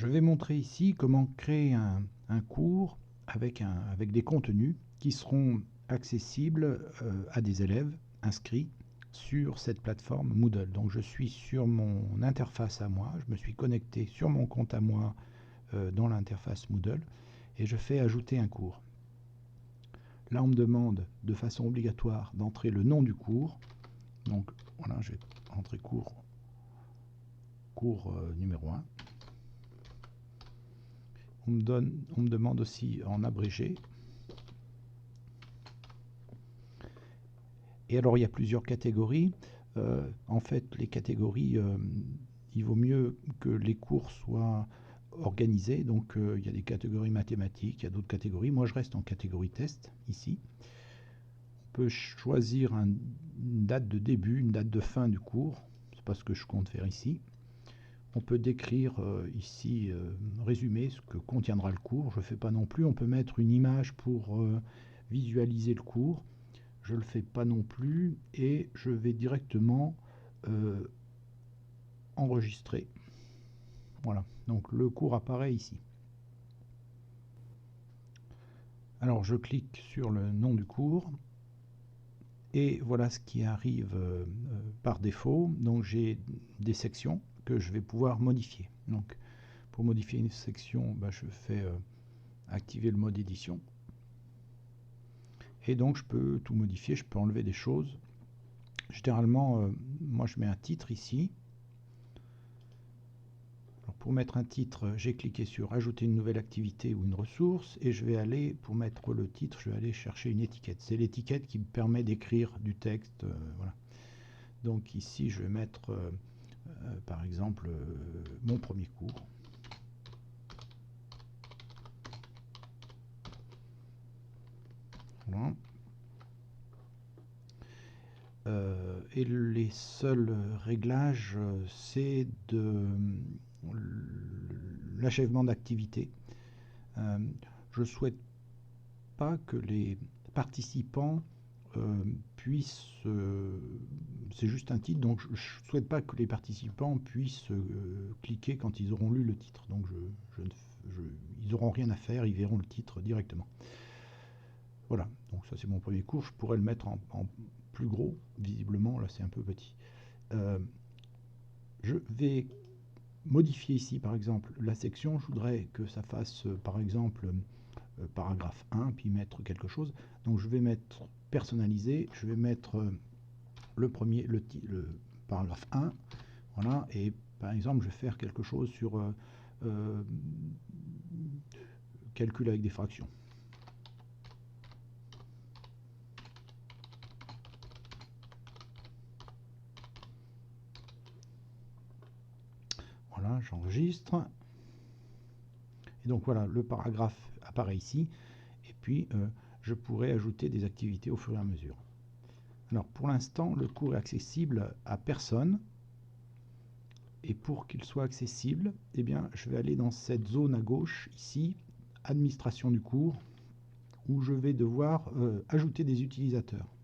Je vais montrer ici comment créer un cours avec des contenus qui seront accessibles à des élèves inscrits sur cette plateforme Moodle. Donc je suis sur mon interface à moi, je me suis connecté sur mon compte à moi dans l'interface Moodle et je fais ajouter un cours. Là on me demande de façon obligatoire d'entrer le nom du cours. Donc voilà, je vais entrer cours numéro 1. On me demande aussi en abrégé. Et alors il y a plusieurs catégories. En fait, les catégories, il vaut mieux que les cours soient organisés. Donc il y a des catégories mathématiques, il y a d'autres catégories. Moi je reste en catégorie test ici. On peut choisir une date de début, une date de fin du cours. C'est pas ce que je compte faire ici. On peut décrire ici, résumer ce que contiendra le cours. Je ne fais pas non plus. On peut mettre une image pour visualiser le cours. Je ne le fais pas non plus. Et je vais directement enregistrer. Voilà. Donc le cours apparaît ici. Alors je clique sur le nom du cours. Et voilà ce qui arrive par défaut. Donc j'ai des sections que je vais pouvoir modifier. Donc pour modifier une section, je fais activer le mode édition. Et donc je peux tout modifier, je peux enlever des choses. Généralement, moi je mets un titre ici. Alors, pour mettre un titre, j'ai cliqué sur ajouter une nouvelle activité ou une ressource et je vais aller, pour mettre le titre, je vais aller chercher une étiquette. C'est l'étiquette qui me permet d'écrire du texte. Voilà. Donc ici je vais mettre par exemple mon premier cours. Voilà. Et les seuls réglages, c'est de l'achèvement d'activité. Je ne souhaite pas que les participants puissent... c'est juste un titre, donc je ne souhaite pas que les participants puissent cliquer quand ils auront lu le titre. Donc ils n'auront rien à faire, ils verront le titre directement. Voilà, donc ça c'est mon premier cours. Je pourrais le mettre en plus gros, visiblement, là c'est un peu petit. Je vais modifier ici, par exemple, la section. Je voudrais que ça fasse, par exemple, paragraphe 1, puis mettre quelque chose. Donc je vais mettre personnaliser, je vais mettre le paragraphe 1, voilà, et par exemple, je vais faire quelque chose sur calcul avec des fractions. Voilà, j'enregistre. Et donc voilà, le paragraphe apparaît ici. Et puis, je pourrais ajouter des activités au fur et à mesure. Alors, pour l'instant, le cours est accessible à personne. Et pour qu'il soit accessible, eh bien, je vais aller dans cette zone à gauche, ici, administration du cours, où je vais devoir ajouter des utilisateurs.